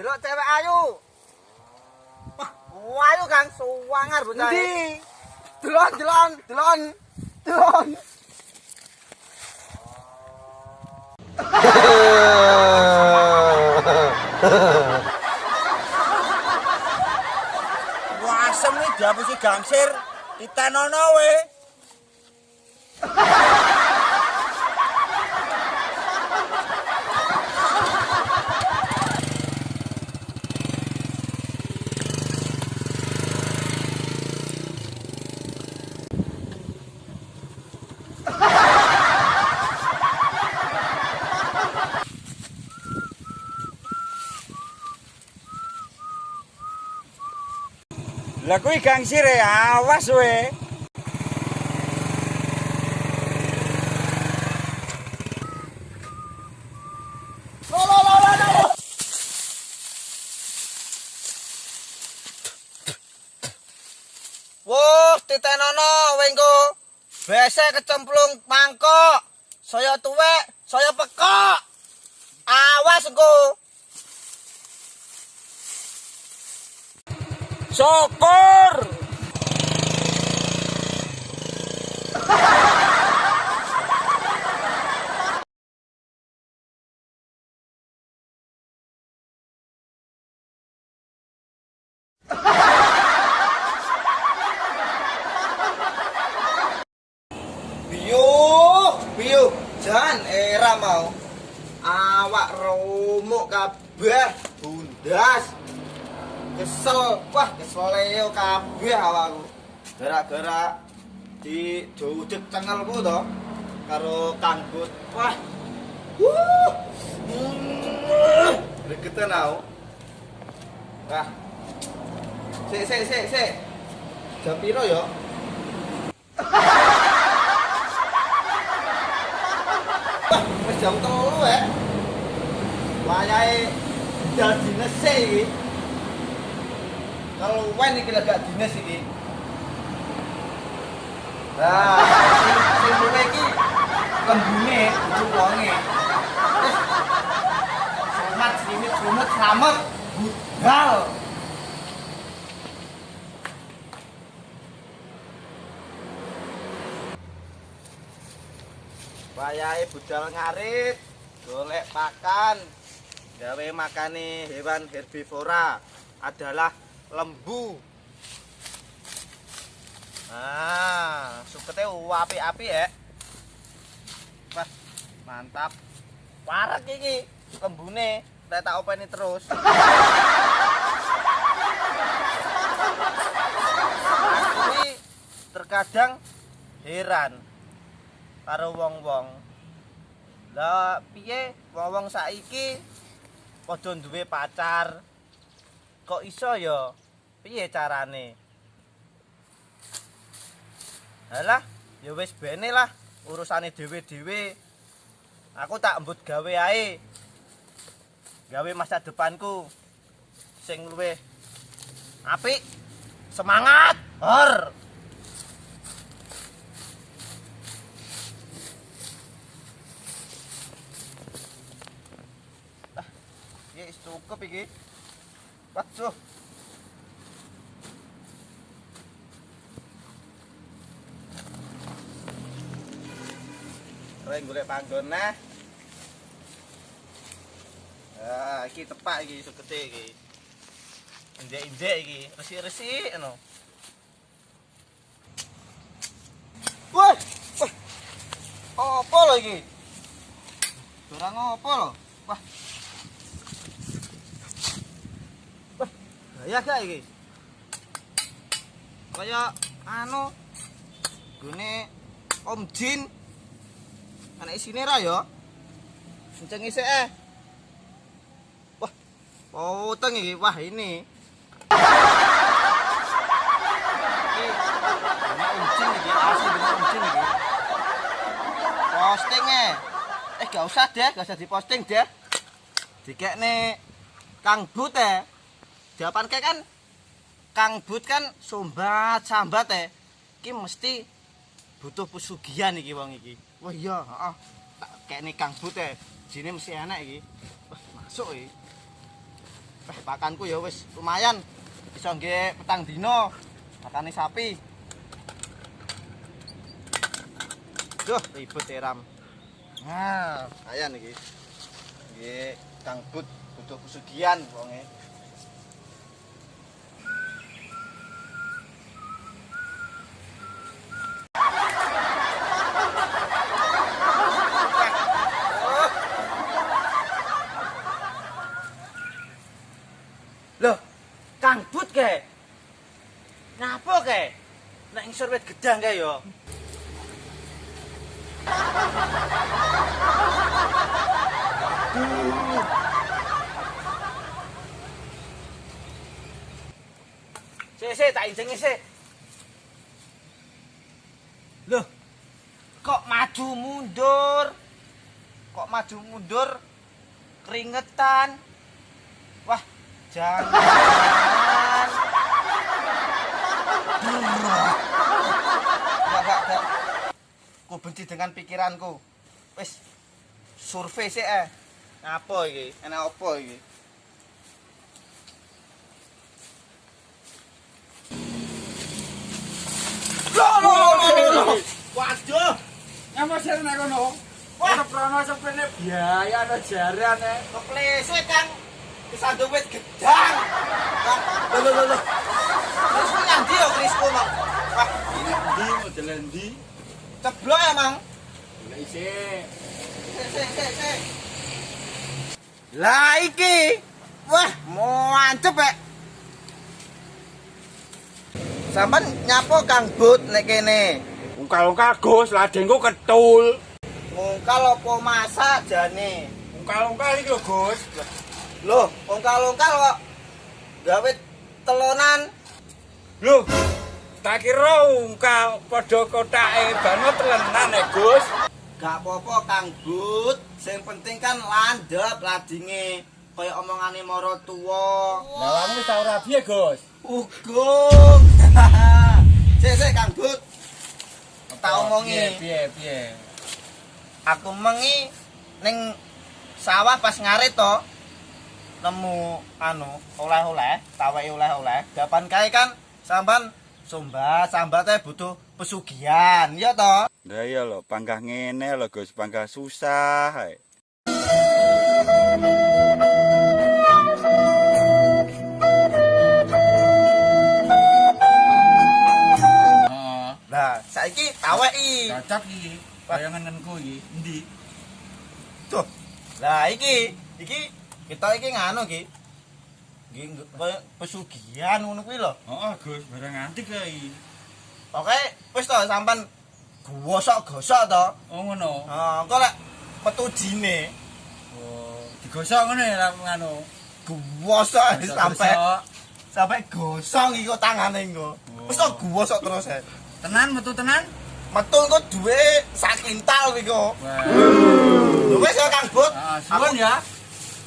delok cewek ayu. Wah, ayu Kang, suwangar bocah. Endi? Delon. Wah, semi dihapusi gangsir, ditenono we. Lah kuwi gangsir awas we. Lo. Wah, ditenono wengko. Besek kecemplung mangkok. Saya tuwek, saya pekok. Awas engko. Syukur. Biu, jan era mau. Awak remuk kabeh, bundas. Kesel, wah keseleo kabeh awakku. Gara-gara dijujut cengelku to karo kangkut. Wah. Regeten aku. Wah. Sik. Jam piro ya? Wah, wis jam 3 ya. Wayahe dal dines iki. Kalau wen iki lagi dinas iki. Lah, sing mulai iki lembune wonge. Wis selamat budal. Wayahe budal ngarit, golek pakan, gawe makane hewan herbivora adalah lembu. Nah, sukete api-api ya. Wah, mantap. Parek iki lembune, nek tak openi terus. Aku terkadang heran karo wong-wong. Lah piye wong-wong saiki padha duwe pacar? Kok iso ya? Piye carane? Halah, ya wis bene lah urusane dhewe-dhewe. Aku tak embut gawe ae. Gawe masa depanku sing luwih apik. Semangat. Hor. Wis cukup iki. Waduh. Reng golek panggon nah. Ah, iki tepak iki sukete iki. Indek-indek iki, resik-resik ngono. Wah. Apa lho iki? Barang apa lho? Wah. Ya gak iki. Kaya anu gune Om Jin. Anak isine ra ya. Kenceng isik Wah, poteng iki. Wah, ini. Iki Om Jin iki, asli bener Om Jin iki. Posting gak usah deh, gak usah diposting deh. Dikekne Kang But jawabannya kan Kang But kan sambat iki mesti butuh pesugihan iki wong iki. Wah iya, heeh. Tak kene Kang But jine mesti enak iki. Wah, masuk iki. pakanku ya wis lumayan. Bisa nggih petang dino makane sapi. Duh, ribet Ram. Nah, ayan iki. Nggih, Kang Bud butuh pesugihan wonge. Loh, Kang Bud ke? Ngapa ke? Nek ngisor wit gedang ke yo? Sik, tak injengi sik. Loh, kok maju mundur? Kok maju mundur? Keringetan. Wah, jangan. Enggak. Ku benci dengan pikiranku. Wis survei sik Apa iki? Enak apa iki? Loh. Waduh. Ngapa sih nek kono? Wah, prono sepene biaya ana jarane. keplesek Kang. Kesandung wit gedang. Loh. Terus ku nyandi yo Krisku, Mang. Wah, Ndi model ndi? ceblok ya, Mang. Lah isih. Sik. Lah iki. Wah, mantep, Pak. Sampan nyapo Kang Bud nek kene. Ungkal-ungkal Gus, ladengku ketul. Ungkal apa masak jane? Ungkal-ungkal iki lho Gus. Loh, ungkal-ungkal kok gawe telonan. Lho, tak kira ungkal padha kotake bano telenan Gus. Gak apa-apa Kang Bud, sing penting kan landhep ladinge kaya omongane mara tuwa. Lah awakmu tau rabi ya Gus? Ugong. Sik Kang Bud. Tak omongi. Piye? Aku mengi ning sawah pas ngarit to. Nemu oleh-oleh, taweke oleh-oleh. Dapan kae kan sampean sambat teh butuh pesugihan, ya to? Lah iya lho, panggah ngene lho Gus, panggah susah ae. Lah, saiki taweki. Cocok iki. Bayanganku iki endi? Tuh. Lah iki kita iki nganu iki. Nggih pesugihan ngono kuwi lho. Heeh Gus, barang antik kae. Pokoke wis to sampean gosok-gosok to. Oh ngono. Engko lek metu jine Oh, digosok ngene ya nganu. gosok Gosok. sampai gosong iki kok tangane engko. Wis to gosok terus ae. Tenan metu tenan? Metu engko duwe sak kintal iki kok. Wah. Lho wis ya Kang Bud. Suwun ya.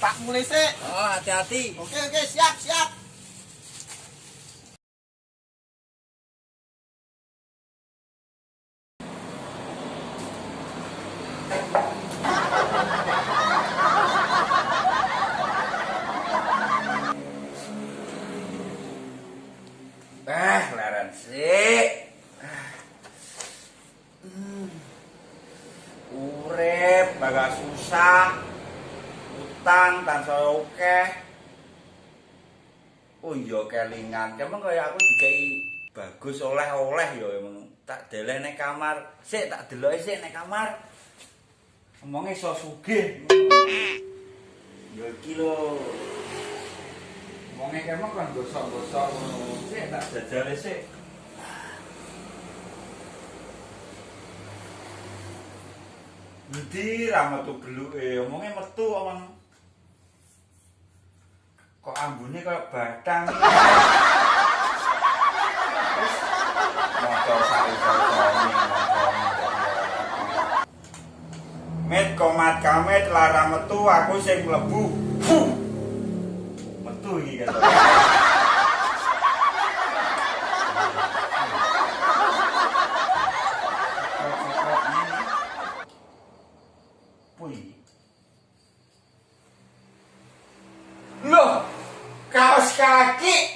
Tak mulai sik. Oh, hati-hati. Oke, siap. Leren sik. Urip bagak susah. Utang tansaya akeh. Oh iya kelingan. Kemeng kaya aku dikei bagus oleh-oleh ya emang. Tak deleh nek kamar. Sik tak deloki sik nek kamar. Omonge iso sugih. Ya iki lho. Omonge kemeng kan gosok-gosok ngono. Sik tak jajale sik. Ndi ra metu beluke, omonge metu omong. Kok ambune kaya batang. Wis motor sari-sari. Met komat kamet lara metu aku sing mlebu. Metu iki kata. Loh, kaos kaki